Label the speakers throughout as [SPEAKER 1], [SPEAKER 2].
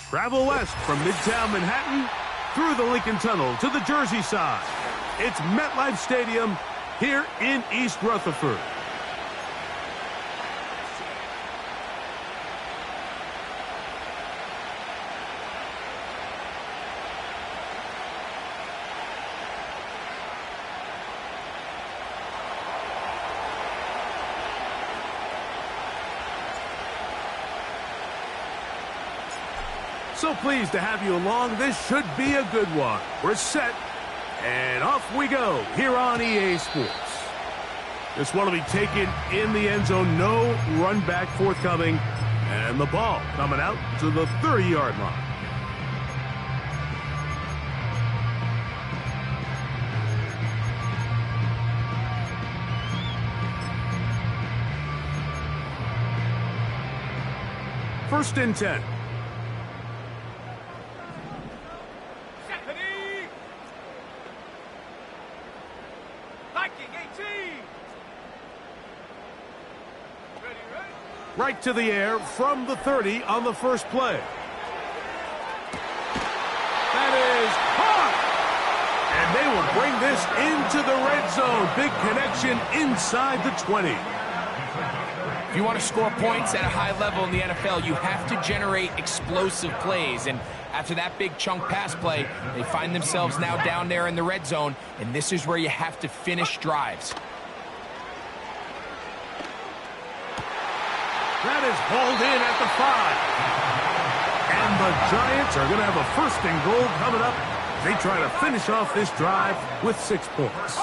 [SPEAKER 1] Travel west from Midtown Manhattan through the Lincoln Tunnel to the Jersey side. It's MetLife Stadium here in East Rutherford. So pleased to have you along. This should be a good one. We're set, and off we go here on EA Sports. This one will be taken in the end zone. No run back forthcoming, and the ball coming out to the 30-yard line. First and 10. Right to the air from the 30 on the first play. That is caught! And they will bring this into the red zone. Big connection inside the 20.
[SPEAKER 2] If you want to score points at a high level in the NFL, you have to generate explosive plays. And after that big chunk pass play, they find themselves now down there in the red zone. And this is where you have to finish drives.
[SPEAKER 1] That is hauled in at the 5. And the Giants are going to have a first and goal coming up. They try to finish off this drive with 6 points.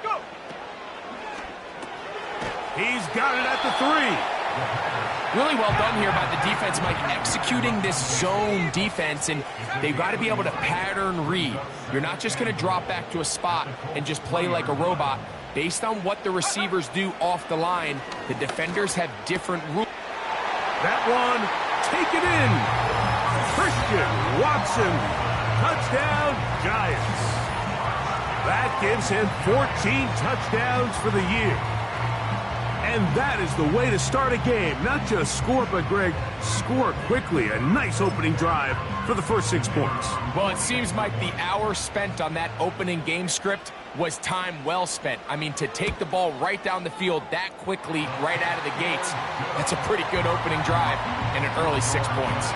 [SPEAKER 1] Go! He's got it at the 3.
[SPEAKER 2] Really well done here by the defense, Mike, executing this zone defense, and they've got to be able to pattern read. You're not just going to drop back to a spot and just play like a robot. Based on what the receivers do off the line, the defenders have different rules.
[SPEAKER 1] That one, take it in. Christian Watson, touchdown, Giants. That gives him 14 touchdowns for the year. And that is the way to start a game. Not just score, but, Greg, score quickly. A nice opening drive for the first 6 points.
[SPEAKER 2] Well, it seems like the hour spent on that opening game script was time well spent. I mean, to take the ball right down the field that quickly, right out of the gates, that's a pretty good opening drive and an early 6 points.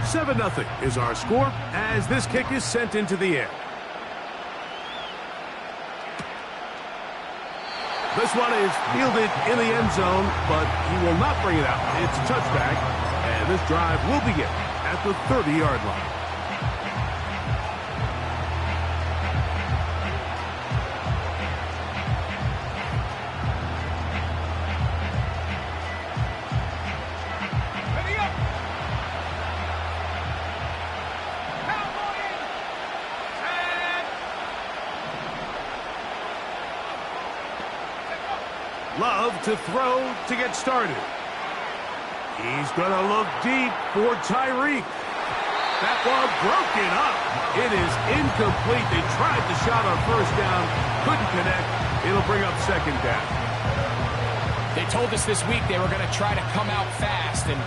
[SPEAKER 1] 7-0 is our score as this kick is sent into the air. This one is fielded in the end zone, but he will not bring it out. It's a touchback, and this drive will begin at the 30-yard line. Love to throw to get started. He's going to look deep for Tyreek. That ball broken up. It is incomplete. They tried the shot on first down, couldn't connect. It'll bring up second down.
[SPEAKER 2] They told us this week they were going to try to come out fast, and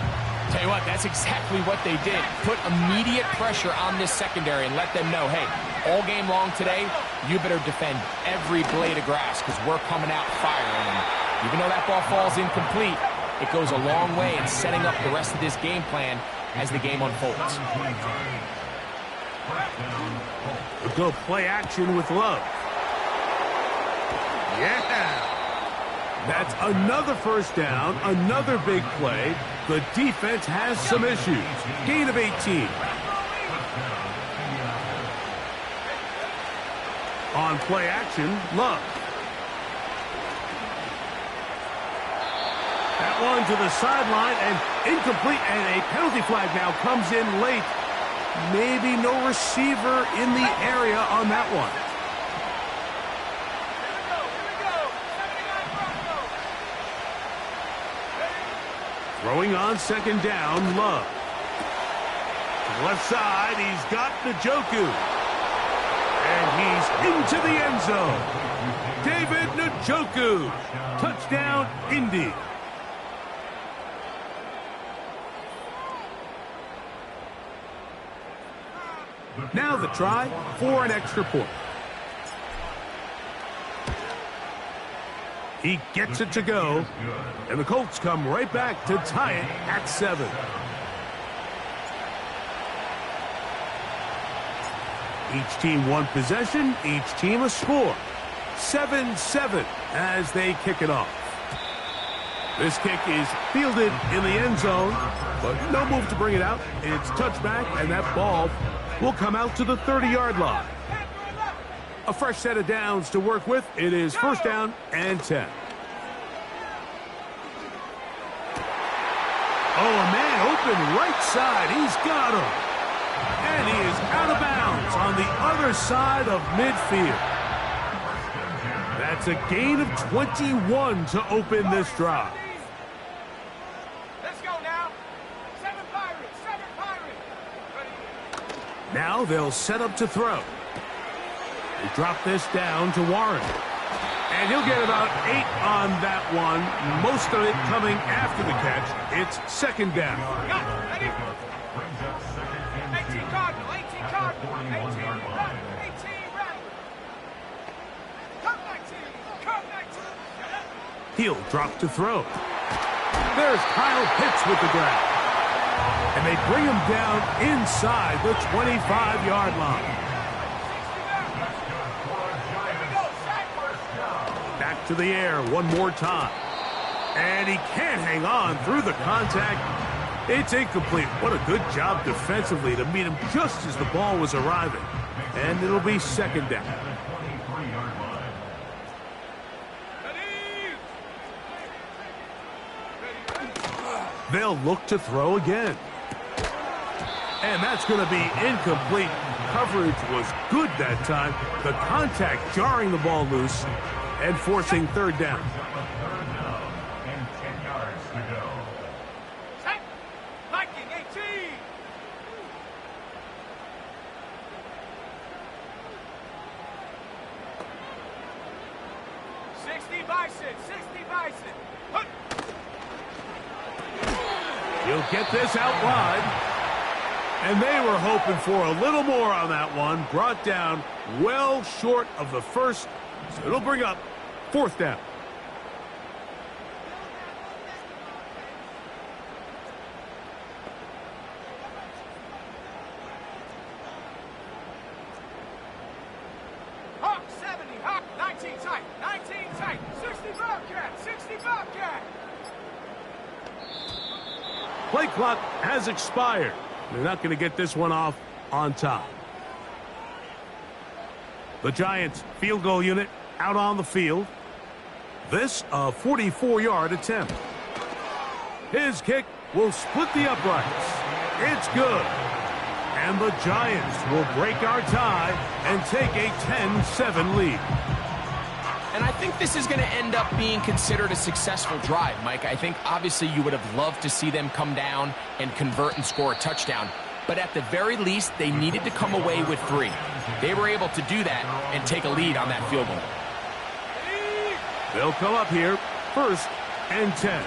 [SPEAKER 2] tell you what, that's exactly what they did. Put immediate pressure on this secondary and let them know, hey, all game long today, you better defend every blade of grass because we're coming out firing. And even though that ball falls incomplete, it goes a long way in setting up the rest of this game plan as the game unfolds.
[SPEAKER 1] We'll go play action with Love. Yeah! That's another first down, another big play. The defense has some issues. Gain of 18. On play action, Love. That one to the sideline and incomplete, and a penalty flag now comes in late. Maybe no receiver in the area on that one. Throwing on second down, Love. Left side, he's got Njoku. And he's into the end zone. David Njoku. Touchdown, Indy. Now the try for an extra point. He gets it to go, and the Colts come right back to tie it at 7. Each team one possession, each team a score. 7-7 as they kick it off. This kick is fielded in the end zone, but no move to bring it out. It's touchback, and that ball will come out to the 30-yard line. A fresh set of downs to work with. It is first down and 10. Oh, a man open right side. He's got him. And he is out of bounds on the other side of midfield. That's a gain of 21 to open this drive.
[SPEAKER 3] Let's go now. 7 Pirates, 7 Pirates.
[SPEAKER 1] Now they'll set up to throw. They drop this down to Warren. And he'll get about 8 on that one. Most of it coming after the catch. It's second down.
[SPEAKER 3] Got it. Ready? 18 Cardinal, 18 Cardinal, 18 run, 18 run. Come 19, come 19.
[SPEAKER 1] He'll drop to throw. There's Kyle Pitts with the grab. And they bring him down inside the 25-yard line. Back to the air one more time. And he can't hang on through the contact. It's incomplete. What a good job defensively to meet him just as the ball was arriving. And it'll be second down. They'll look to throw again. And that's going to be incomplete. Coverage was good that time. The contact jarring the ball loose and forcing third down.
[SPEAKER 3] Set. Viking 18. 60 Bison, 60 Bison. Hunt.
[SPEAKER 1] He'll get this out wide. And they were hoping for a little more on that one. Brought down well short of the first. So it'll bring up fourth down.
[SPEAKER 3] Hawk 70, Hawk 19 tight, 19 tight, 60 Bobcat, 60 Bobcat.
[SPEAKER 1] Play clock has expired. They're not going to get this one off on time. The Giants field goal unit out on the field. This a 44-yard attempt. His kick will split the uprights. It's good. And the Giants will break our tie and take a 10-7 lead.
[SPEAKER 2] And I think this is going to end up being considered a successful drive, Mike. I think obviously you would have loved to see them come down and convert and score a touchdown. But at the very least, they needed to come away with 3. They were able to do that and take a lead on that field goal.
[SPEAKER 1] They'll come up here, first and 10.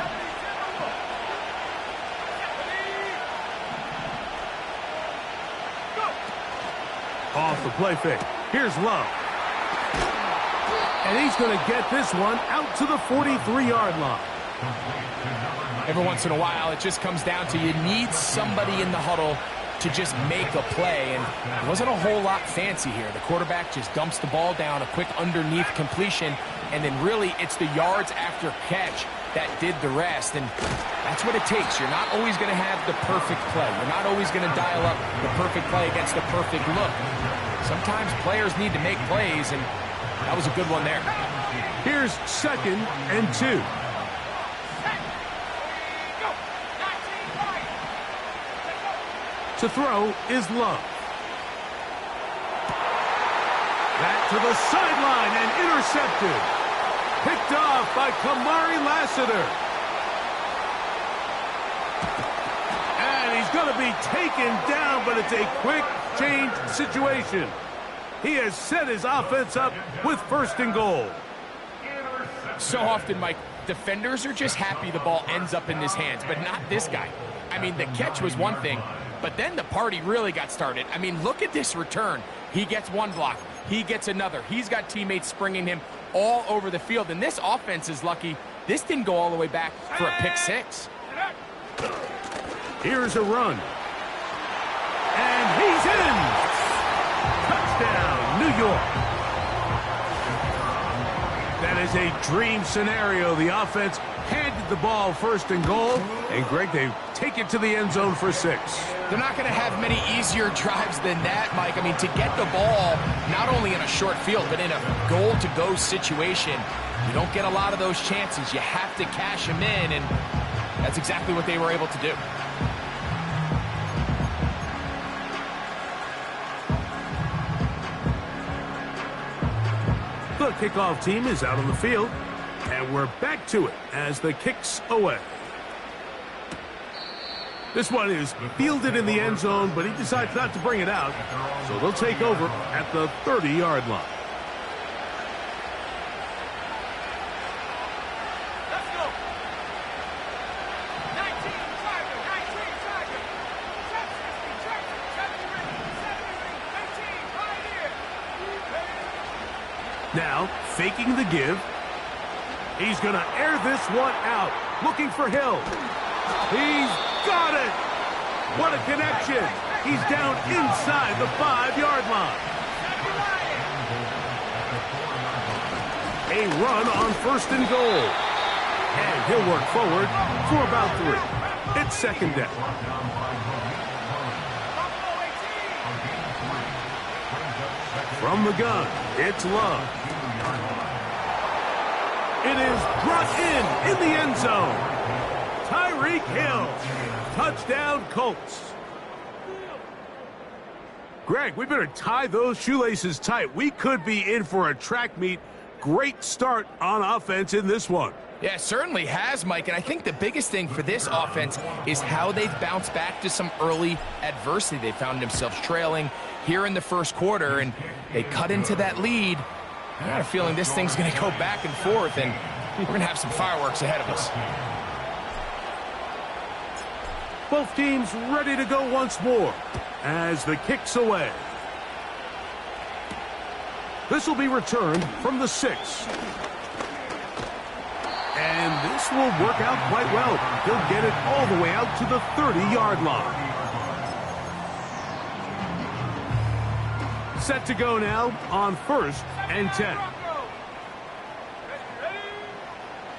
[SPEAKER 1] Off the play fake. Here's Love. And he's going to get this one out to the 43-yard line.
[SPEAKER 2] Every once in a while, it just comes down to you need somebody in the huddle to just make a play, and it wasn't a whole lot fancy here. The quarterback just dumps the ball down, a quick underneath completion, and then really it's the yards after catch that did the rest, and that's what it takes. You're not always going to have the perfect play. You're not always going to dial up the perfect play against the perfect look. Sometimes players need to make plays, and that was a good one there.
[SPEAKER 1] Here's second and 2. To throw is Love. Back to the sideline and intercepted. Picked off by Kamari Lassiter. And he's going to be taken down, but it's a quick change situation. He has set his offense up with 1st and goal.
[SPEAKER 2] So often, Mike, defenders are just happy the ball ends up in his hands, but not this guy. I mean, the catch was one thing, but then the party really got started. I mean, look at this return. He gets one block. He gets another. He's got teammates springing him all over the field, and this offense is lucky this didn't go all the way back for a pick 6.
[SPEAKER 1] Here's a run. And he's in. Touchdown, New York. That is a dream scenario. The offense handed the ball 1st and goal. And, Greg, they take it to the end zone for 6.
[SPEAKER 2] They're not going to have many easier drives than that, Mike. I mean, to get the ball not only in a short field, but in a goal-to-go situation, you don't get a lot of those chances. You have to cash them in, and that's exactly what they were able to do.
[SPEAKER 1] The kickoff team is out on the field, and we're back to it as the kick's away. This one is fielded in the end zone, but he decides not to bring it out, so they'll take over at the 30-yard line.
[SPEAKER 3] Let's go. 19 Tiger, 19 Tiger. 18,
[SPEAKER 1] Now, faking the give. He's going to air this one out, looking for Hill. He's got it! What a connection! He's down inside the 5-yard line. A run on 1st and goal. And he'll work forward for about 3. It's 2nd down. From the gun, it's Love. It is brought in the end zone. Tyreek Hill. Touchdown, Colts. Greg, we better tie those shoelaces tight. We could be in for a track meet. Great start on offense in this one.
[SPEAKER 2] Yeah, it certainly has, Mike, and I think the biggest thing for this offense is how they've bounced back to some early adversity. They found themselves trailing here in the 1st quarter, and they cut into that lead. I got a feeling this thing's going to go back and forth, and we're going to have some fireworks ahead of us.
[SPEAKER 1] Both teams ready to go once more as the kick's away. This will be returned from the 6. And this will work out quite well. He'll get it all the way out to the 30-yard line. Set to go now on 1st and 10.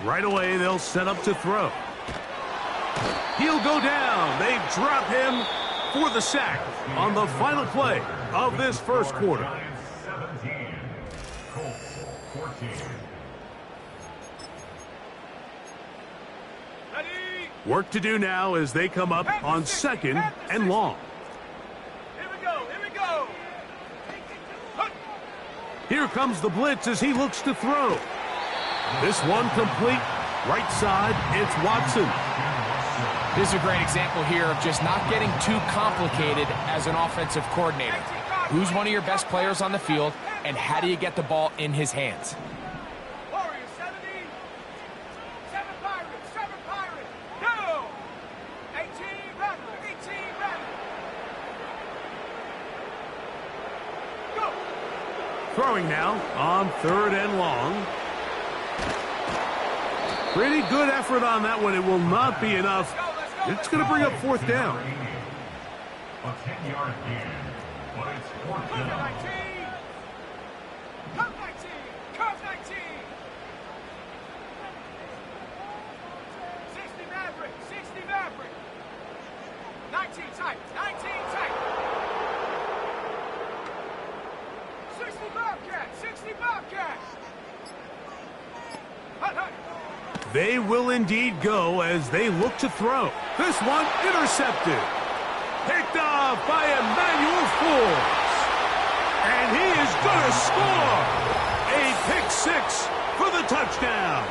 [SPEAKER 1] Right away, they'll set up to throw. He'll go down. They drop him for the sack on the final play of this 1st quarter. Work to do now as they come up on 2nd and long.
[SPEAKER 3] Here we go, here we go.
[SPEAKER 1] Here comes the blitz as he looks to throw. This one complete. Right side, it's Watson.
[SPEAKER 2] This is a great example here of just not getting too complicated as an offensive coordinator. Who's one of your best players on the field, and how do you get the ball in his hands?
[SPEAKER 3] Warriors 70. 7 Pirates, 7 Pirates. Go. 18 Rattler, 18 Rattler. Go.
[SPEAKER 1] Throwing now on 3rd and long. Pretty good effort on that one. It will not be enough. It's going to bring up 4th down.
[SPEAKER 4] A 10-yard gain, but it's 4th down.
[SPEAKER 3] 19. Cut 19. Cut 19. 60 Maverick, 60 Maverick. 19 tight, 19 tight. 60 Bobcat, 60 Bobcat. Hut, hut.
[SPEAKER 1] They will indeed go as they look to throw. This one intercepted. Picked off by Emmanuel Forbes. And he is going to score. A pick 6 for the touchdown.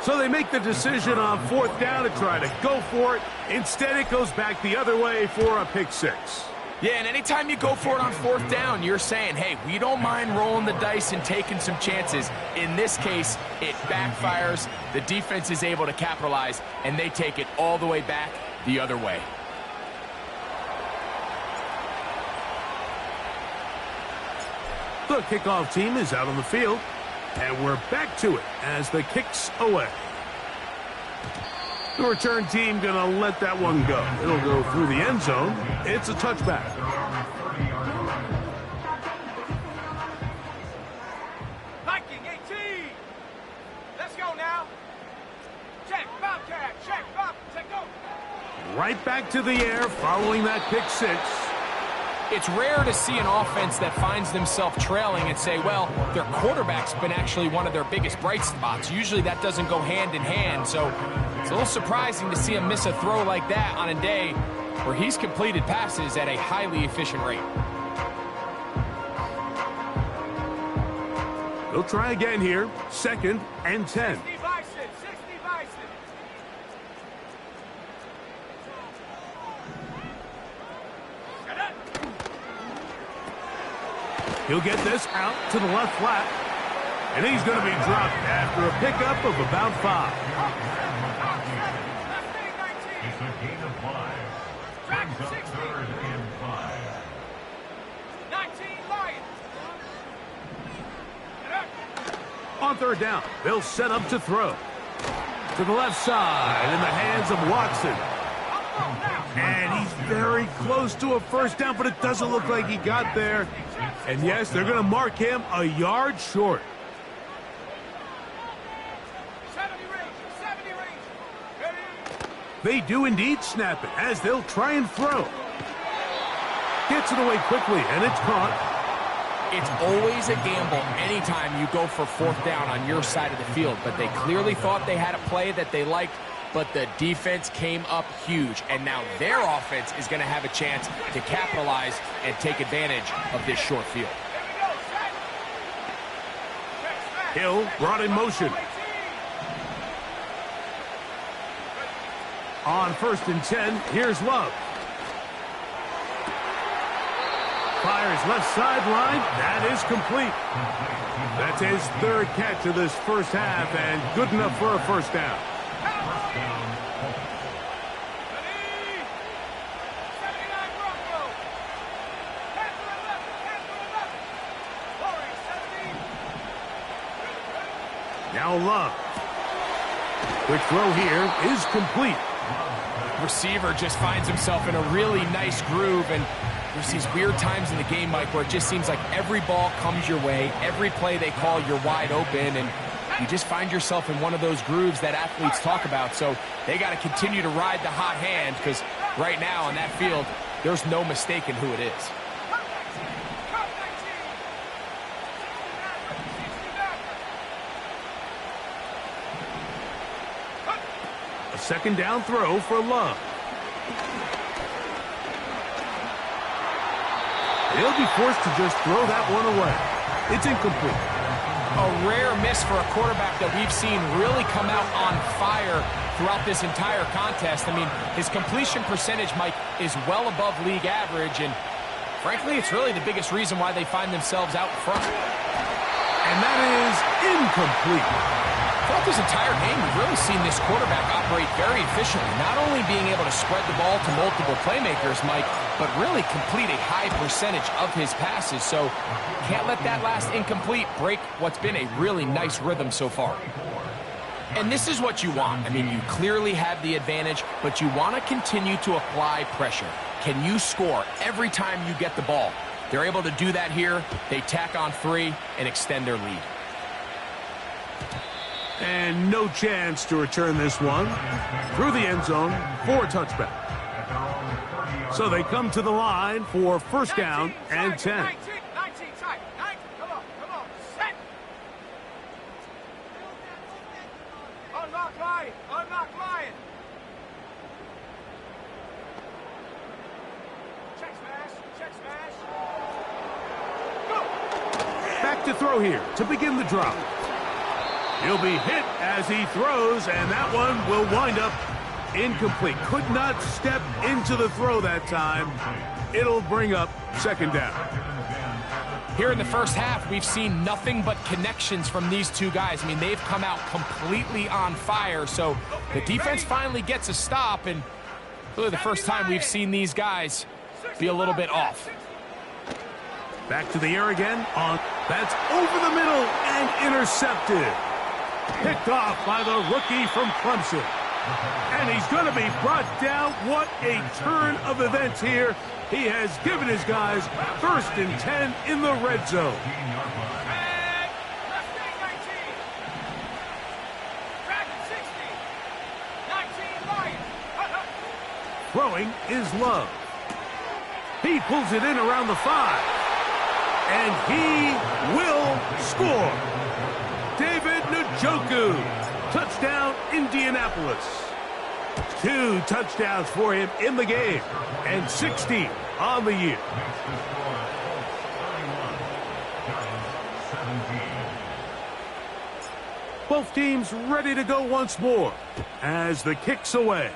[SPEAKER 1] So they make the decision on 4th down to try to go for it. Instead, it goes back the other way for a pick 6.
[SPEAKER 2] Yeah, and anytime you go for it on 4th down, you're saying, hey, we don't mind rolling the dice and taking some chances. In this case, it backfires. The defense is able to capitalize, and they take it all the way back the other way.
[SPEAKER 1] The kickoff team is out on the field, and we're back to it as the kick's away. The return team going to let that one go. It'll go through the end zone. It's a touchback.
[SPEAKER 3] Viking 18. Let's go now. Check, Bobcat. Check, Bob. Check, go.
[SPEAKER 1] Right back to the air following that pick 6.
[SPEAKER 2] It's rare to see an offense that finds themselves trailing and say, well, their quarterback's been actually one of their biggest bright spots. Usually that doesn't go hand in hand, so it's a little surprising to see him miss a throw like that on a day where he's completed passes at a highly efficient rate.
[SPEAKER 1] They'll try again here. 2nd and 10.
[SPEAKER 3] 60 Bison. 60 Bison. Get it.
[SPEAKER 1] He'll get this out to the left flat. And he's going to be dropped after a pickup of about 5.
[SPEAKER 4] It's a gain of 5. Brings up 3rd and 5.
[SPEAKER 3] 19 Lions.
[SPEAKER 1] On 3rd down, they'll set up to throw. To the left side in the hands of Watson. And he's very close to a 1st down, but it doesn't look like he got there. And yes, they're going to mark him a yard short.
[SPEAKER 3] 70 range. 70 range. Ready?
[SPEAKER 1] They do indeed snap it as they'll try and throw. Gets it away quickly, and it's caught.
[SPEAKER 2] It's always a gamble anytime you go for 4th down on your side of the field, but they clearly thought they had a play that they liked, but the defense came up huge, and now their offense is going to have a chance to capitalize and take advantage of this short field.
[SPEAKER 3] Here we go. Set. Check, smash.
[SPEAKER 1] Hill brought in motion.
[SPEAKER 3] 18.
[SPEAKER 1] On 1st and 10, here's Love. Fires left sideline. That is complete. That's his 3rd catch of this first half, and good enough for a 1st down.
[SPEAKER 3] Ready? 79 Broncos. Cancel 11. Cancel 11. Warriors 17.
[SPEAKER 1] Now Love. Quick throw here is complete.
[SPEAKER 2] Receiver just finds himself in a really nice groove, and there's these weird times in the game, Mike, where it just seems like every ball comes your way, every play they call, you're wide open, and you just find yourself in one of those grooves that athletes talk about. So they got to continue to ride the hot hand, because right now on that field, there's no mistaking who it is.
[SPEAKER 3] Cup 19. Cup 19. 60 back.
[SPEAKER 1] A 2nd down throw for Love. He'll be forced to just throw that one away. It's incomplete.
[SPEAKER 2] A rare miss for a quarterback that we've seen really come out on fire throughout this entire contest. I mean, his completion percentage, Mike, is well above league average, and frankly, it's really the biggest reason why they find themselves out front.
[SPEAKER 1] And that is incomplete.
[SPEAKER 2] Throughout this entire game, we've really seen this quarterback operate very efficiently, not only being able to spread the ball to multiple playmakers, Mike, but really complete a high percentage of his passes. So can't let that last incomplete break what's been a really nice rhythm so far. And this is what you want. I mean, you clearly have the advantage, but you want to continue to apply pressure. Can you score every time you get the ball? They're able to do that here. They tack on 3 and extend their lead.
[SPEAKER 1] And no chance to return this one through the end zone for a touchback. So they come to the line for 1st down and 10.
[SPEAKER 3] 19 tight. 19. Come on. Set. Unlock Lion. Check smash. Go.
[SPEAKER 1] Back to throw here to begin the drop. He'll be hit as he throws, and that one will wind up incomplete. Could not step into the throw that time. It'll bring up second down.
[SPEAKER 2] Here in the first half, we've seen nothing but connections from these two guys. I mean, they've come out completely on fire, so the defense finally gets a stop, and really the first time we've seen these guys be a little bit off.
[SPEAKER 1] Back to the air again. That's over the middle and intercepted. Picked off by the rookie from Clemson. And he's going to be brought down. What a turn of events here. He has given his guys 1st and 10 in the red zone. Throwing is Love. He pulls it in around the 5. And he will score. David Njoku. Touchdown, Indianapolis. 2 touchdowns for him in the game. And 60 on the year. Both teams ready to go once more as the kick's away.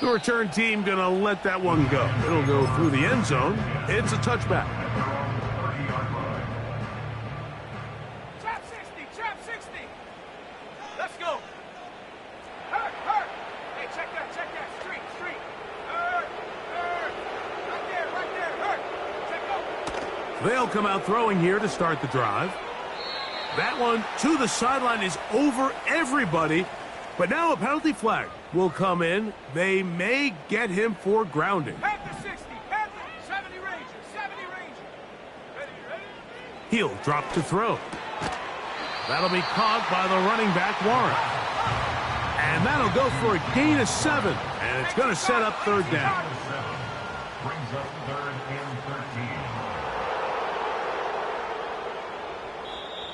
[SPEAKER 1] The return team going to let that one go. It'll go through the end zone. It's a touchback.
[SPEAKER 3] Trap 60. Let's go. Hurt. Hey, check that. Street. Hurt. Right there. Hurt. Check go.
[SPEAKER 1] They'll come out throwing here to start the drive. That one to the sideline is over everybody. But now a penalty flag will come in. They may get him for grounding.
[SPEAKER 3] Panther 60. Panther 70 Ranger. Ready.
[SPEAKER 1] He'll drop to throw. That'll be caught by the running back, Warren. And that'll go for a gain of 7. And it's going to set up 3rd down.
[SPEAKER 4] Brings up 3rd and 13.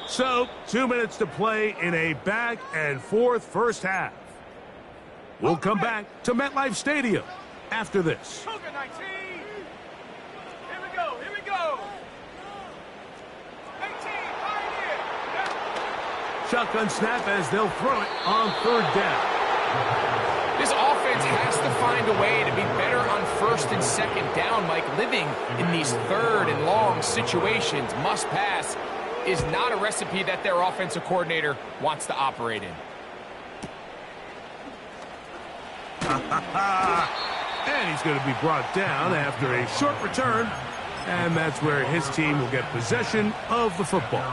[SPEAKER 1] So, 2 minutes to play in a back-and-forth first half. We'll come back to MetLife Stadium after this.
[SPEAKER 3] Cougar 19. Here we go. 18, Pioneer.
[SPEAKER 1] Shotgun snap as they'll throw it on 3rd down.
[SPEAKER 2] This offense has to find a way to be better on 1st and 2nd down, Mike. Living in these 3rd and long situations, must pass, is not a recipe that their offensive coordinator wants to operate in.
[SPEAKER 1] And he's going to be brought down after a short return. And that's where his team will get possession of the football.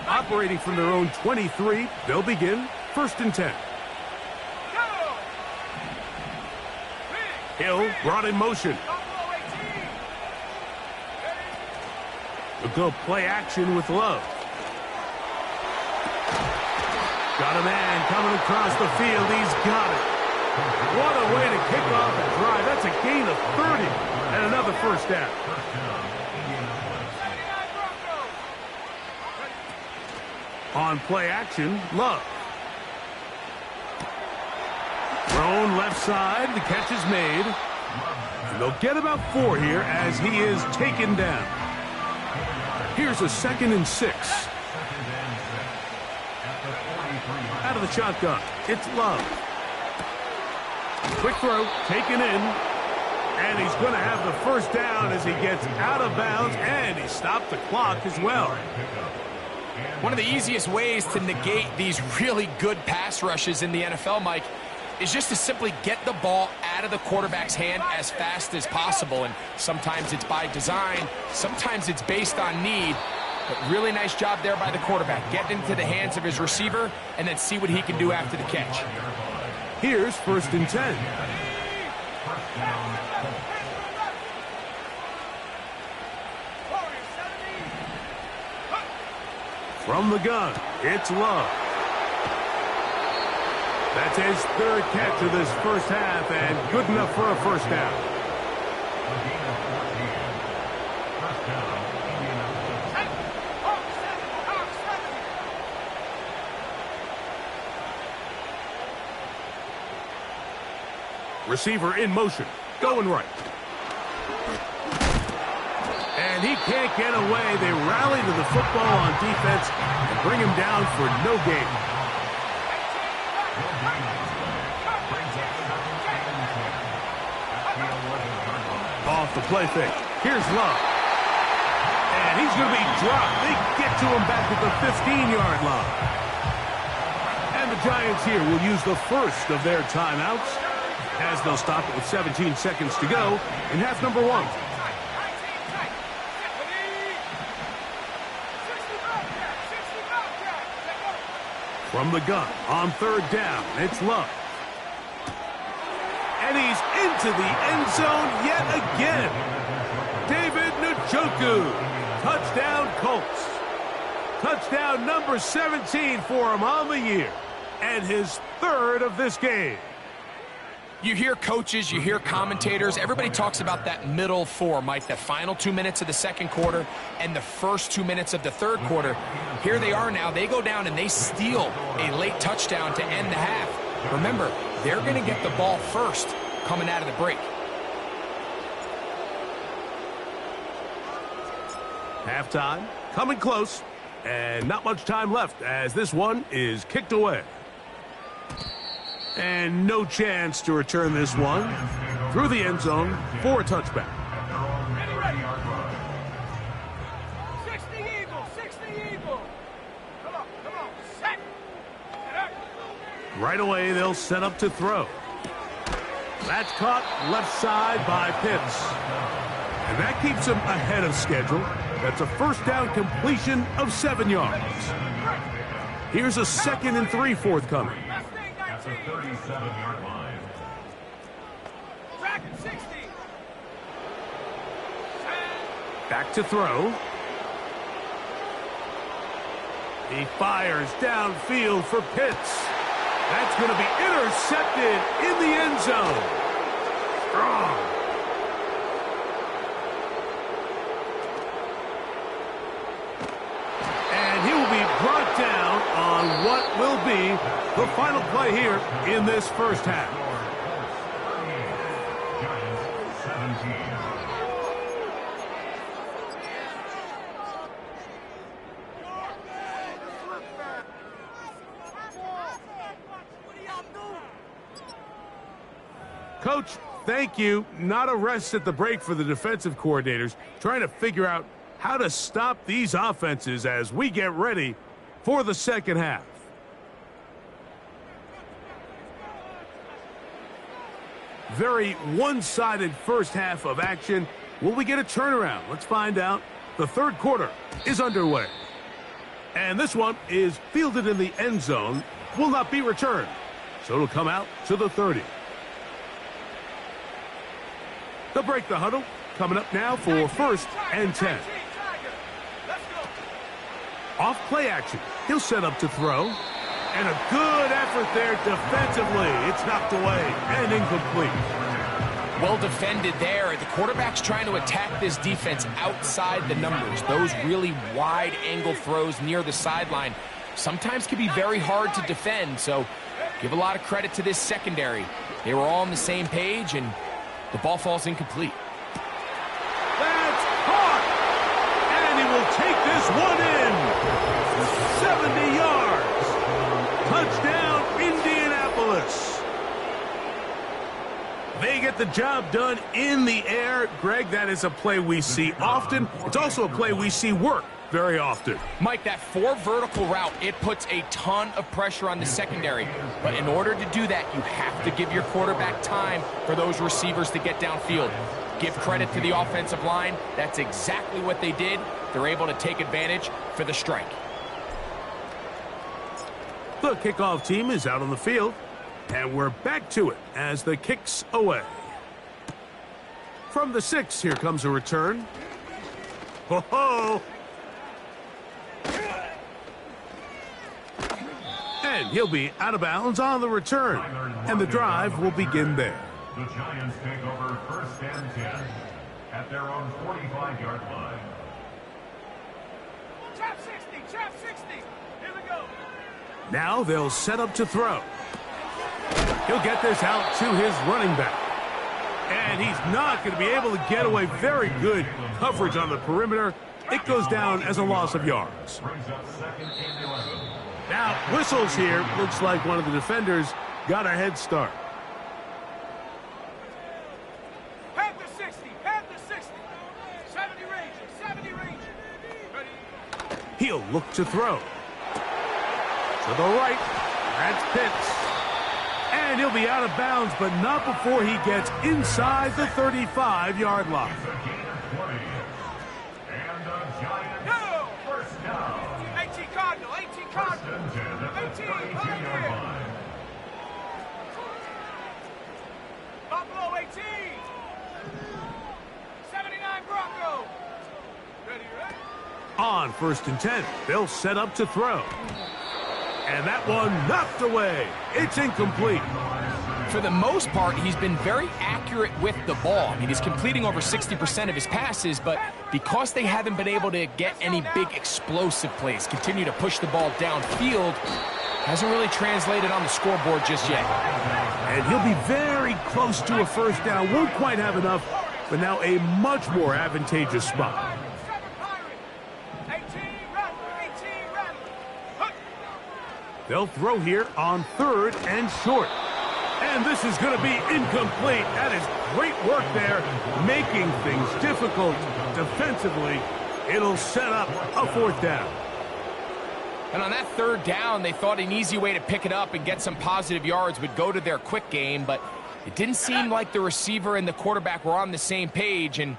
[SPEAKER 1] Operating from their own 23, they'll begin 1st and 10. Hill brought in motion. They'll go play action with Love. Got a man coming across the field. He's got it. What a way to kick off a drive. That's a gain of 30 and another 1st down. On play action, Love. Thrown left side. The catch is made. And they'll get about 4 here as he is taken down. Here's a 2nd and 6. Out of the shotgun, it's Love. Quick throw, taken in. And he's going to have the 1st down as he gets out of bounds. And he stopped the clock as well.
[SPEAKER 2] One of the easiest ways to negate these really good pass rushes in the NFL, Mike, is just to simply get the ball out of the quarterback's hand as fast as possible. And sometimes it's by design, sometimes it's based on need. But really nice job there by the quarterback. Get into the hands of his receiver and then see what he can do after the catch.
[SPEAKER 1] Here's 1st and 10. From the gun, it's Love. That's his 3rd catch of this first half, and good enough for a 1st down. Receiver in motion, going right. And he can't get away. They rally to the football on defense and bring him down for no gain. Off the play fake. Here's Love. And he's going to be dropped. They get to him back at the 15-yard line. And the Giants here will use the first of their timeouts as they'll stop it with 17 seconds to go in half number 1. From the gun on 3rd down, it's Love. And he's into the end zone yet again. David Njoku. Touchdown Colts. Touchdown number 17 for him on the year. And his 3rd of this game.
[SPEAKER 2] You hear coaches, you hear commentators, everybody talks about that middle 4, Mike, the final 2 minutes of the second quarter and the first 2 minutes of the third quarter. Here they are now. They go down and they steal a late touchdown to end the half. Remember, they're going to get the ball first coming out of the break.
[SPEAKER 1] Halftime, coming close, and not much time left as this one is kicked away. And no chance to return this one through the end zone for a touchback.
[SPEAKER 3] 60 Eagles, 60 Eagles. Come on, set.
[SPEAKER 1] Right away, they'll set up to throw. That's caught left side by Pitts. And that keeps him ahead of schedule. That's a first down completion of 7 yards. Here's a 2nd and 3 forthcoming.
[SPEAKER 4] At the 37-yard line.
[SPEAKER 3] Track 60.
[SPEAKER 1] Back to throw. He fires downfield for Pitts. That's going to be intercepted in the end zone. Strong. And he will be brought down on what will be the final play here in this first half.
[SPEAKER 4] Giants 17.
[SPEAKER 1] Coach, thank you. Not a rest at the break for the defensive coordinators, trying to figure out how to stop these offenses as we get ready for the second half. Very one-sided first half of action. Will we get a turnaround? Let's find out. The third quarter is underway. And this one is fielded in the end zone. Will not be returned. So it'll come out to the 30. They'll break the huddle. Coming up now for 1st and 10. Off play action. He'll set up to throw. And a good effort there defensively. It's knocked away and incomplete.
[SPEAKER 2] Well defended there. The quarterback's trying to attack this defense outside the numbers. Those really wide angle throws near the sideline sometimes can be very hard to defend. So give a lot of credit to this secondary. They were all on the same page, and the ball falls incomplete.
[SPEAKER 1] That's caught! And he will take this one in. 70 yards. Touchdown, Indianapolis. They get the job done in the air. Greg, that is a play we see often. It's also a play we see work very often.
[SPEAKER 2] Mike, that 4 vertical route, it puts a ton of pressure on the secondary. But in order to do that, you have to give your quarterback time for those receivers to get downfield. Give credit to the offensive line. That's exactly what they did. They're able to take advantage for the strike.
[SPEAKER 1] The kickoff team is out on the field, and we're back to it as the kick's away. From the 6, here comes a return. Ho-ho! And he'll be out of bounds on the return, and the drive will begin there.
[SPEAKER 4] The Giants take over 1st and 10 at their own 45-yard line.
[SPEAKER 3] Trap 60. Here we go.
[SPEAKER 1] Now they'll set up to throw. He'll get this out to his running back. And he's not going to be able to get away. Very good coverage on the perimeter. It goes down as a loss of yards.
[SPEAKER 4] Brings up second and 11.
[SPEAKER 1] Now, whistles here. Looks like one of the defenders got a head start.
[SPEAKER 3] Panther 60, Panther 60. 70 Ranger, 70 Ranger. Ready?
[SPEAKER 1] He'll look to throw. To the right. That's Pitts. And he'll be out of bounds, but not before he gets inside the 35-yard line.
[SPEAKER 4] It's a gain of 20. And the Giants
[SPEAKER 3] No!
[SPEAKER 4] first down.
[SPEAKER 3] 18 Cardinal, 18
[SPEAKER 4] First
[SPEAKER 3] Cardinal.
[SPEAKER 4] and 10 at the
[SPEAKER 3] 18,
[SPEAKER 4] 32-yard line.
[SPEAKER 3] Buffalo 18. 79 Bronco. Ready, ready?
[SPEAKER 1] On 1st and 10, they'll set up to throw. And that one knocked away. It's incomplete.
[SPEAKER 2] For the most part, he's been very accurate with the ball. I mean, he's completing over 60% of his passes, but because they haven't been able to get any big explosive plays, continue to push the ball downfield, hasn't really translated on the scoreboard just yet.
[SPEAKER 1] And he'll be very close to a first down. Won't quite have enough, but now a much more advantageous spot.
[SPEAKER 3] 7 Pirate. 18 Rattler, 18 Rattler.
[SPEAKER 1] They'll throw here on 3rd and short. And this is going to be incomplete. That is great work there, making things difficult defensively. It'll set up a 4th down.
[SPEAKER 2] And on that 3rd down, they thought an easy way to pick it up and get some positive yards would go to their quick game, but it didn't seem like the receiver and the quarterback were on the same page, and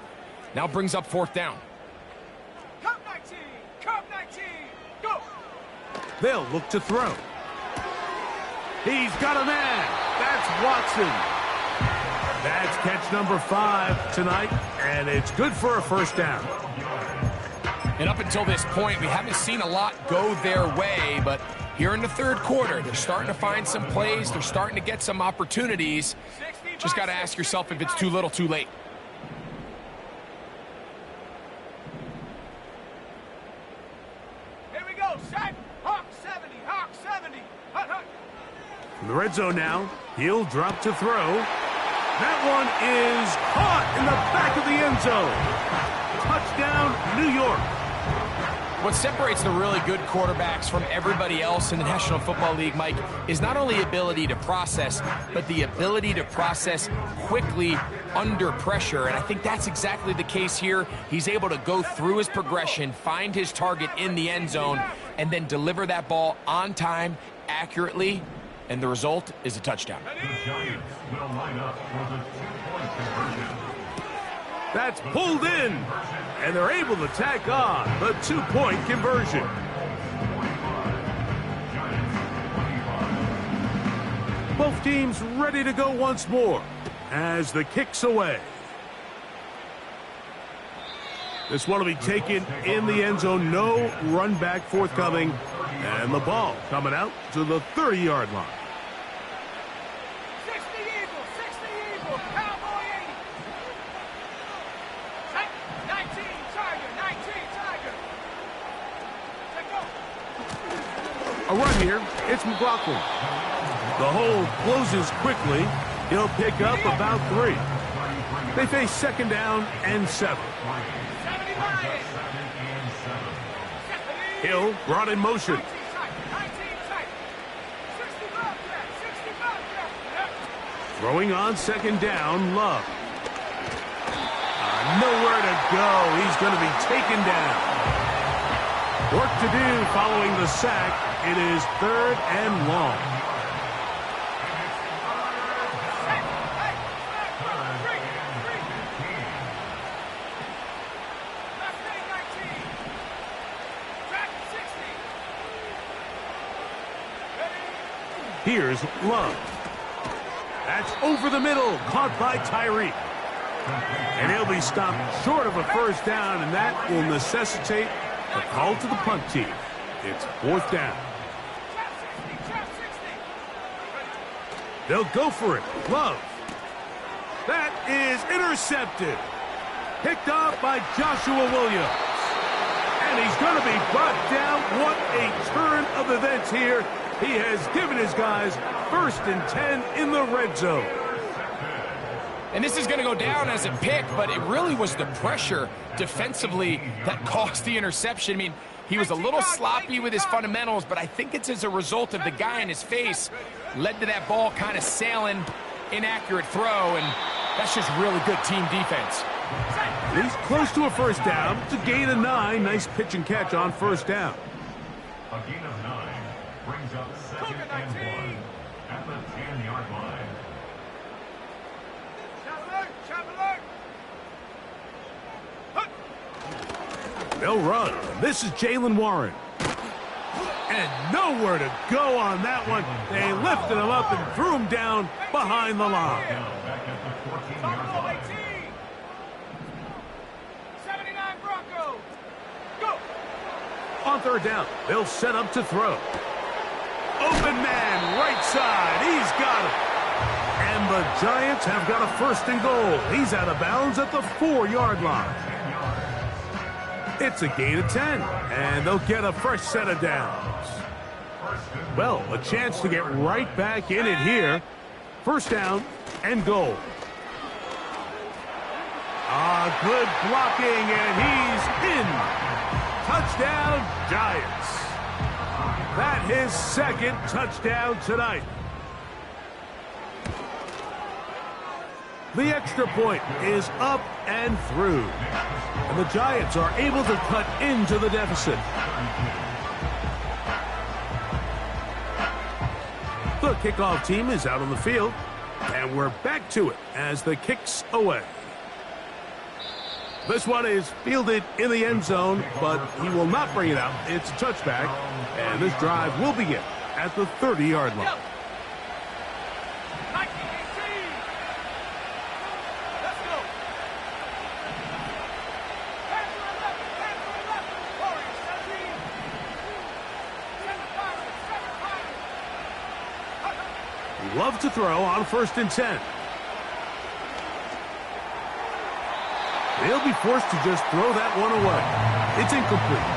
[SPEAKER 2] now brings up 4th down.
[SPEAKER 3] Cup 19, Cup 19. Go.
[SPEAKER 1] They'll look to throw. He's got a man. That's Watson. That's catch number 5 tonight, and it's good for a 1st down.
[SPEAKER 2] And up until this point, we haven't seen a lot go their way, but here in the 3rd quarter, they're starting to find some plays. They're starting to get some opportunities. Just got to ask yourself if it's too little, too late.
[SPEAKER 3] Here we go. Set. Hawk 70, Hawk 70. Hut, hut.
[SPEAKER 1] From the red zone now, he'll drop to throw. That one is caught in the back of the end zone. Touchdown, New York.
[SPEAKER 2] What separates the really good quarterbacks from everybody else in the National Football League, Mike, is not only ability to process, but the ability to process quickly under pressure. And I think that's exactly the case here. He's able to go through his progression, find his target in the end zone, and then deliver that ball on time, accurately, and the result is a touchdown.
[SPEAKER 4] The Giants will line up for the 2-point conversion.
[SPEAKER 1] That's pulled in, and they're able to tack on the 2-point conversion. Both teams ready to go once more as the kick's away. This one will be taken in the end zone. No run back forthcoming, and the ball coming out to the 30-yard line.
[SPEAKER 3] 60 Eagles, 60 Eagles. Cowboy 80. Set. 19 Tiger, 19 Tiger. Set, go.
[SPEAKER 1] A run here. It's McLaughlin. The hole closes quickly. He'll pick up about 3. They face 2nd down and 7.
[SPEAKER 3] 70 Ryan.
[SPEAKER 1] Hill brought in motion.
[SPEAKER 3] 19 tight, 19 tight. 60 Bobcat, 60 Bobcat. Yep.
[SPEAKER 1] Throwing on 2nd down, Love. Nowhere to go. He's going to be taken down. Work to do following the sack. It is 3rd and long. Here's Love. That's over the middle, caught by Tyreek. And he'll be stopped short of a 1st down, and that will necessitate a call to the punt team. It's 4th down. They'll go for it. Love. That is intercepted. Picked off by Joshua Williams. And he's going to be brought down. What a turn of events here. He has given his guys 1st and 10 in the red zone.
[SPEAKER 2] And this is going to go down as a pick, but it really was the pressure defensively that caused the interception. I mean, he was a little sloppy with his fundamentals, but I think it's as a result of the guy in his face led to that ball kind of sailing, inaccurate throw, and that's just really good team defense.
[SPEAKER 1] He's close to a first down. It's a gain of 9. Nice pitch and catch on first down.
[SPEAKER 4] A gain of 9 brings up 2nd and 1 at the 10-yard line.
[SPEAKER 1] They'll run. This is Jaylen Warren. And nowhere to go on that one. They lifted him up and threw him down behind the line.
[SPEAKER 4] Back at the 14-yard line.
[SPEAKER 3] 79 Broncos. Go.
[SPEAKER 1] On third down, they'll set up to throw. Open man, right side. He's got it. And the Giants have got a first and goal. He's out of bounds at the 4-yard line. It's a gain of 10, and they'll get a fresh set of downs. Well, a chance to get right back in it here. First down and goal. Good blocking, and he's in. Touchdown, Giants. That his second touchdown tonight. The extra point is up and through. And the Giants are able to cut into the deficit. The kickoff team is out on the field. And we're back to it as the kick's away. This one is fielded in the end zone, but he will not bring it out. It's a touchback, and this drive will begin at the 30-yard line. Love to throw on first and 10. They'll be forced to just throw that one away. It's incomplete.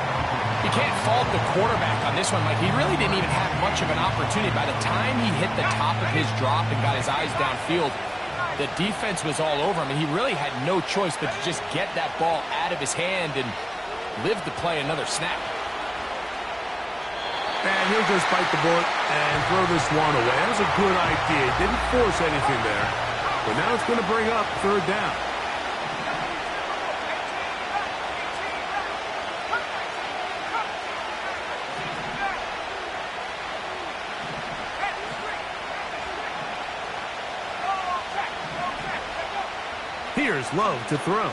[SPEAKER 2] You can't fault the quarterback on this one, Mike. He really didn't even have much of an opportunity. By the time he hit the top of his drop and got his eyes downfield, the defense was all over him, and he really had no choice but to just get that ball out of his hand and live to play another snap.
[SPEAKER 1] And he'll just bite the bullet and throw this one away. That was a good idea. Didn't force anything there. But now it's going to bring up third down. Here's Love to throw.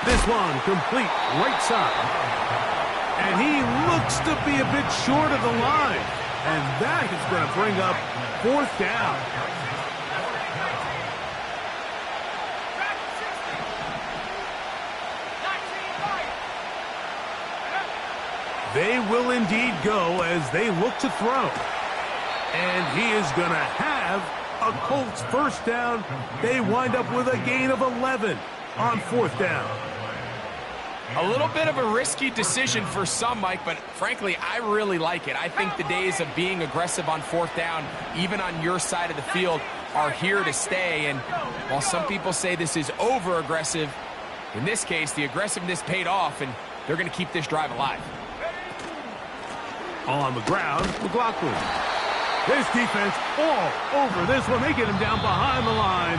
[SPEAKER 1] This one complete right side. And he looks to be a bit short of the line. And that is going to bring up fourth down. They will indeed go as they look to throw. And he is going to have a Colts first down. They wind up with a gain of 11 on fourth down.
[SPEAKER 2] A little bit of a risky decision for some, Mike, but frankly, I really like it. I think the days of being aggressive on fourth down, even on your side of the field, are here to stay. And while some people say this is over-aggressive, in this case, the aggressiveness paid off, and they're going to keep this drive alive.
[SPEAKER 1] On the ground, McLaughlin. This defense all over this one. They get him down behind the line.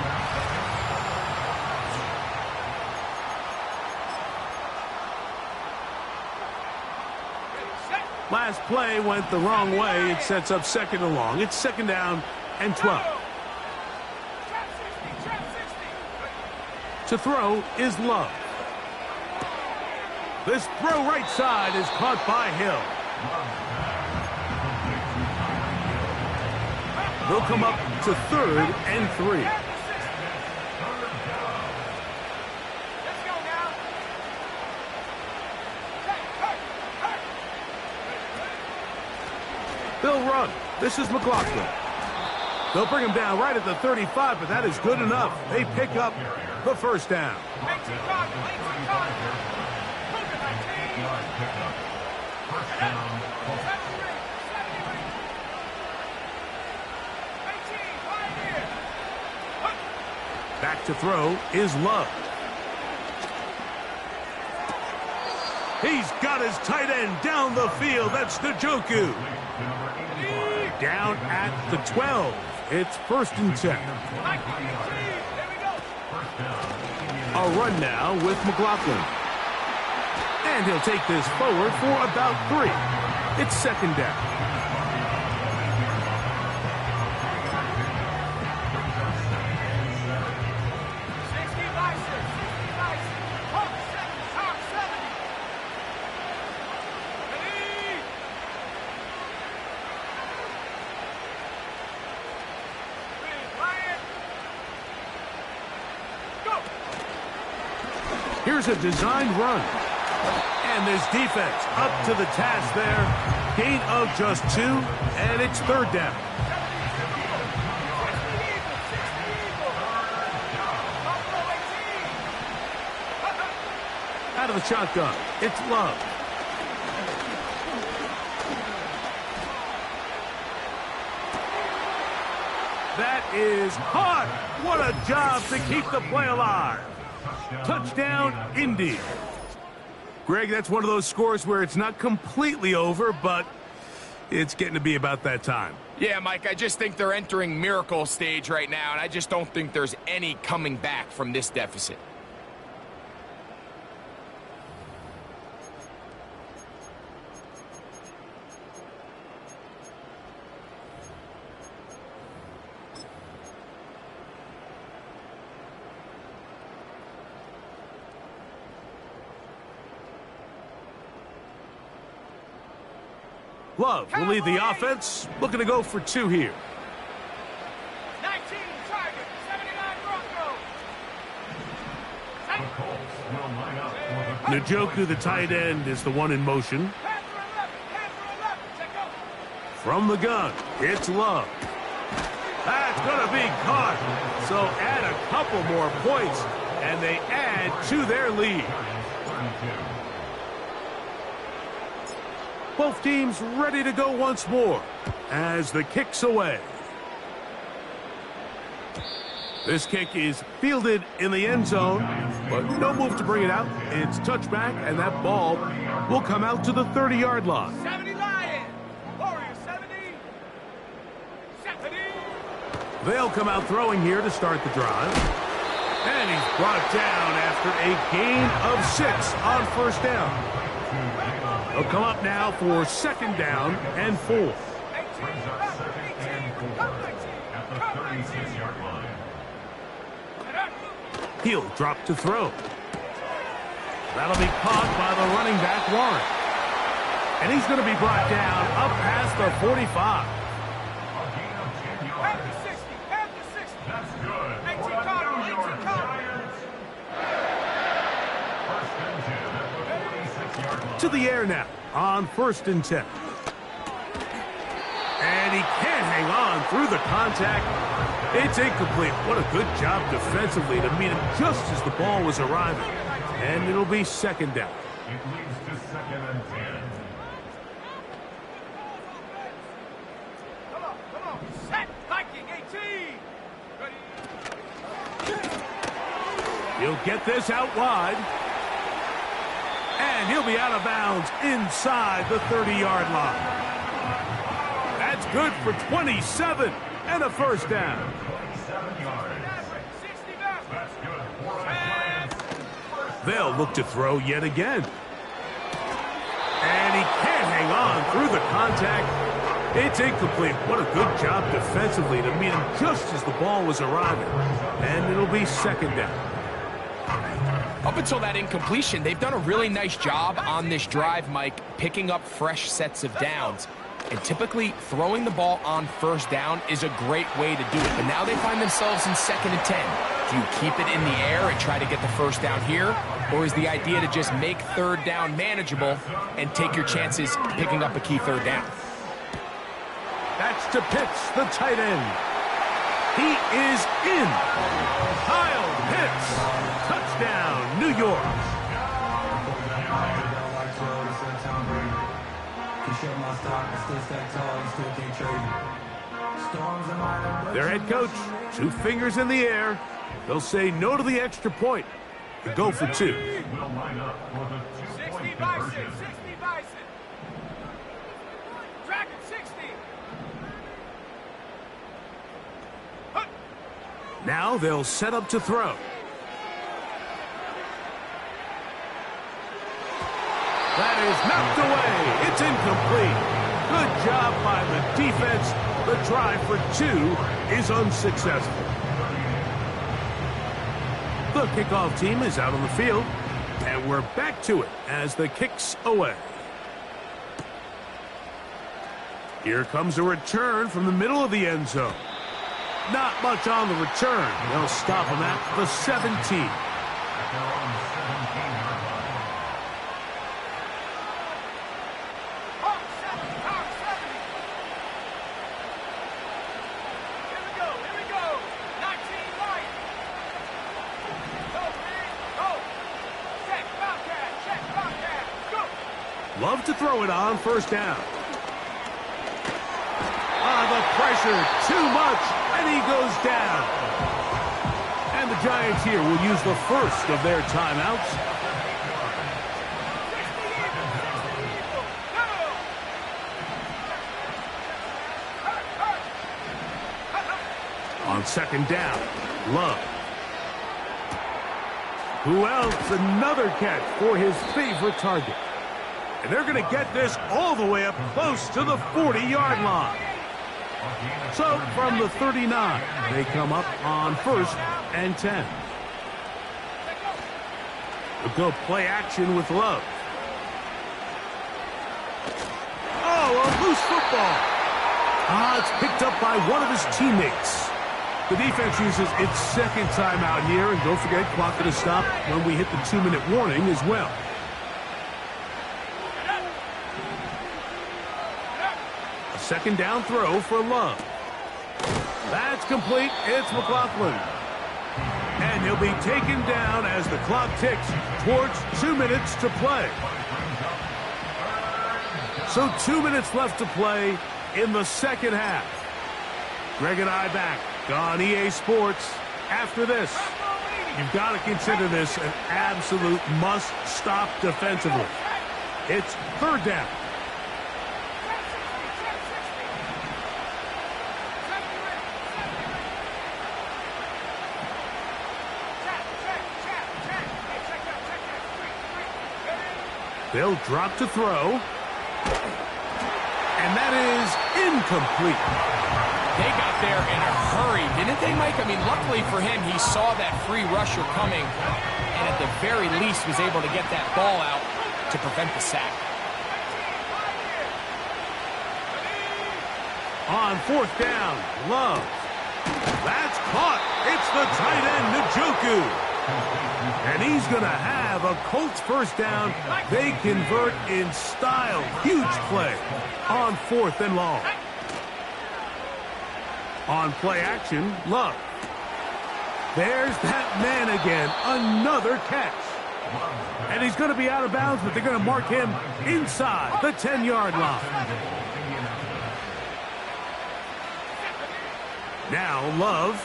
[SPEAKER 1] Last play went the wrong way. It sets up second and long. It's second down and 12. To throw is Love. This throw right side is caught by Hill. They'll come up to third and 3. They'll run. This is McLaughlin. They'll bring him down right at the 35, but that is good enough. They pick up the first down. Back to throw is Love. He's got his tight end down the field. That's Njoku. Down at the 12. It's 1st and 10. A run now with McLaughlin. And he'll take this forward for about 3. It's 2nd down. Here's a designed run. And this defense up to the task there. Gain of just 2, and it's 3rd down. Out of the shotgun, it's Love. That is hot. What a job to keep the play alive. Touchdown, Indy. Greg, that's one of those scores where it's not completely over, but it's getting to be about that time.
[SPEAKER 2] Yeah, Mike, I just think they're entering miracle stage right now, and I just don't think there's any coming back from this deficit.
[SPEAKER 1] Love will lead the offense, looking to go for 2 here.
[SPEAKER 3] 19 target, 79 Broncos.
[SPEAKER 1] Njoku, the tight end, is the one in motion. From the gun, it's Love. That's going to be caught. So add a couple more points, and they add to their lead. Both teams ready to go once more as the kick's away. This kick is fielded in the end zone, but no move to bring it out. It's touchback, and that ball will come out to the 30-yard line.
[SPEAKER 3] 70 Lions. Warriors 70. 70.
[SPEAKER 1] They'll come out throwing here to start the drive. And he's brought down after a gain of 6 on 1st down. They'll come up now for 2nd down and 4. He'll drop to throw. That'll be caught by the running back, Warren. And he's going to be brought down up past the 45.
[SPEAKER 4] That's good.
[SPEAKER 3] 18 Cardinals, 18 Cardinals.
[SPEAKER 1] To the air now on 1st and 10. And he can't hang on through the contact. It's incomplete. What a good job defensively to meet him just as the ball was arriving. And it'll be 2nd down.
[SPEAKER 4] It leads to 2nd and 10.
[SPEAKER 3] Come on. Set. Viking 18.
[SPEAKER 1] He'll get this out wide. And he'll be out of bounds inside the 30-yard line. That's good for 27 and a 1st down.
[SPEAKER 4] 27 yards.
[SPEAKER 3] 60 back.
[SPEAKER 4] That's good. 4
[SPEAKER 1] They'll look to throw yet again. And he can't hang on through the contact. It's incomplete. What a good job defensively to meet him just as the ball was arriving. And it'll be 2nd down.
[SPEAKER 2] Up until that incompletion, they've done a really nice job on this drive, Mike, picking up fresh sets of downs. And typically, throwing the ball on 1st down is a great way to do it. But now they find themselves in 2nd and 10. Do you keep it in the air and try to get the 1st down here? Or is the idea to just make 3rd down manageable and take your chances picking up a key 3rd down?
[SPEAKER 1] That's to Pitts, the tight end. He is in. Kyle Pitts. Touchdown, New York. Their head coach, 2 fingers in the air. They'll say no to the extra point. To go for 2.
[SPEAKER 4] Will line up for the
[SPEAKER 3] 60
[SPEAKER 4] 2-point
[SPEAKER 3] Bison,
[SPEAKER 4] conversion.
[SPEAKER 3] 60 Bison. Dragon 60. Huh.
[SPEAKER 1] Now they'll set up to throw. That is knocked away. It's incomplete. Good job by the defense. The try for 2 is unsuccessful. The kickoff team is out on the field, and we're back to it as the kick's away. Here comes a return from the middle of the end zone. Not much on the return. They'll stop him at the 17.
[SPEAKER 4] At their own 17-yard line.
[SPEAKER 3] Hawk 70, Hawk 70. Here we go. 19 right. Go, man, go. Check, Bobcat, go.
[SPEAKER 1] Love to throw it on first down. The pressure, too much, and he goes down. And the Giants here will use the first of their timeouts. On second down, Love. Who else? Another catch for his favorite target. And they're going to get this all the way up close to the 40-yard line. So from the 39, they come up on 1st and 10. They'll go play action with Love. Oh, a loose football. It's picked up by one of his teammates. The defense uses its second timeout here, and don't forget, clock going to stop when we hit the 2-minute warning as well. A second down throw for Love. That's complete. It's McLaughlin. And he'll be taken down as the clock ticks towards 2 minutes to play. So 2 minutes left to play in the second half. Greg and I back on EA Sports. After this, you've got to consider this an absolute must-stop defensively. It's third down. They'll drop to throw. And that is incomplete.
[SPEAKER 2] They got there in a hurry, didn't they, Mike? I mean, luckily for him, he saw that free rusher coming and at the very least was able to get that ball out to prevent the sack.
[SPEAKER 1] On 4th down, Love. That's caught. It's the tight end, Njoku. And he's going to have a Colts first down. They convert in style. Huge play on 4th and long. On play action, Love. There's that man again. Another catch. And he's going to be out of bounds, but they're going to mark him inside the 10-yard line. Now Love.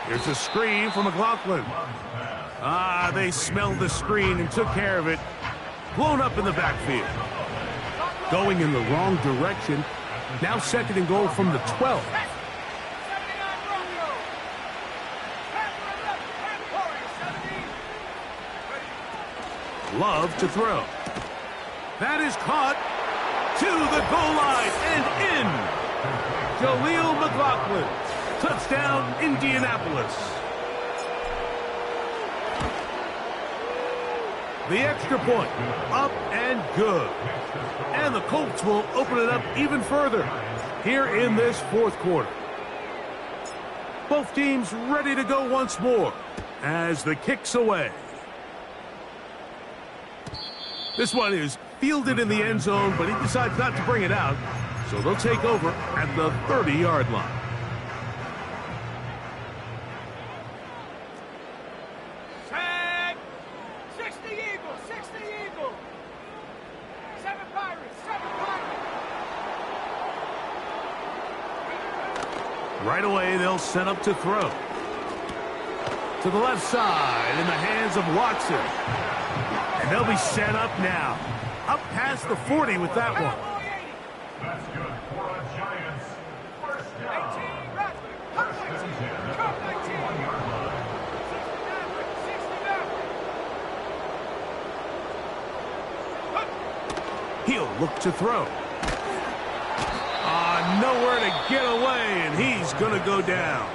[SPEAKER 1] Here's a screen for McLaughlin. They smelled the screen and took care of it. Blown up in the backfield. Going in the wrong direction. Now 2nd and goal from the 12. Love to throw. That is caught to the goal line and in. Jaleel McLaughlin. Touchdown, Indianapolis. The extra point, up and good. And the Colts will open it up even further here in this 4th quarter. Both teams ready to go once more as the kick's away. This one is fielded in the end zone, but he decides not to bring it out. So they'll take over at the 30-yard line.
[SPEAKER 3] Tag! 60 Eagles, 60 Eagles. 7 Pirates, 7 Pirates.
[SPEAKER 1] Right away, they'll set up to throw. To the left side in the hands of Watson. And they'll be set up now. Up past the 40 with that one.
[SPEAKER 4] That's good for a Giants. First down. 1-yard line.
[SPEAKER 1] He'll look to throw. Nowhere to get away, and he's going to go down.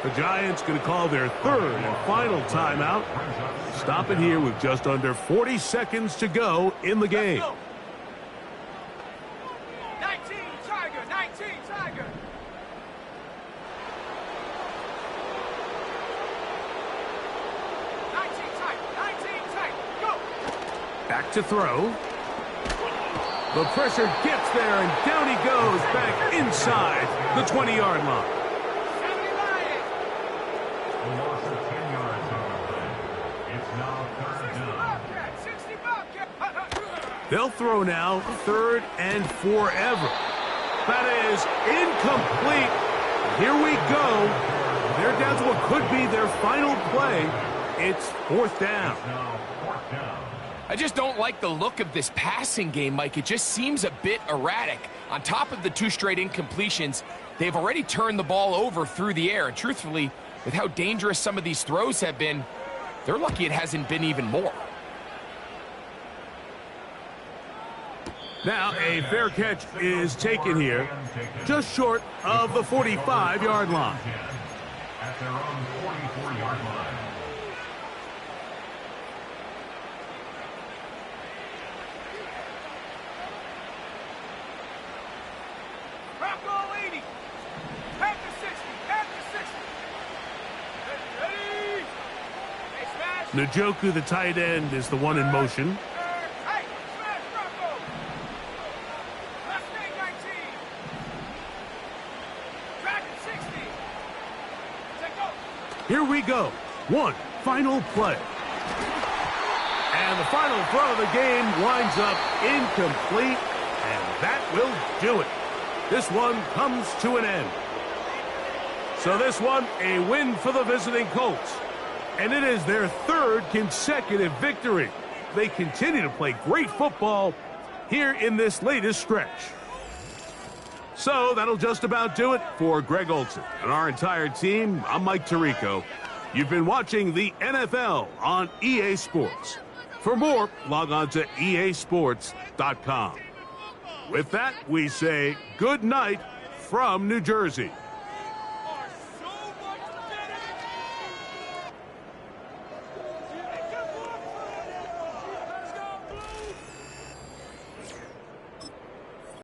[SPEAKER 1] The Giants going to call their third and final timeout. Stop it here with just under 40 seconds to go in the game.
[SPEAKER 3] 19 Tiger, 19 Tiger. Go.
[SPEAKER 1] Back to throw. The pressure gets there, and down he goes back inside the 20-yard line.
[SPEAKER 4] A loss of 10 yards on the play. It's now third down.
[SPEAKER 1] They'll throw now, third and forever. That is incomplete. Here we go. They're down to what could be their final play. It's fourth down.
[SPEAKER 4] Now fourth down.
[SPEAKER 2] I just don't like the look of this passing game, Mike. It just seems a bit erratic. On top of the 2 straight incompletions, they've already turned the ball over through the air. And truthfully, with how dangerous some of these throws have been, they're lucky it hasn't been even more.
[SPEAKER 1] Now a fair catch is taken here, just short of the 45-yard line.
[SPEAKER 4] At their own 44-yard line.
[SPEAKER 1] Njoku, the tight end, is the one in motion. Here we go. One final play. And the final throw of the game winds up incomplete, and that will do it. This one comes to an end. So this one, a win for the visiting Colts. And it is their third consecutive victory. They continue to play great football here in this latest stretch. So that'll just about do it for Greg Olsen and our entire team. I'm Mike Tirico. You've been watching the NFL on EA Sports. For more, log on to easports.com. With that, we say good night from New Jersey.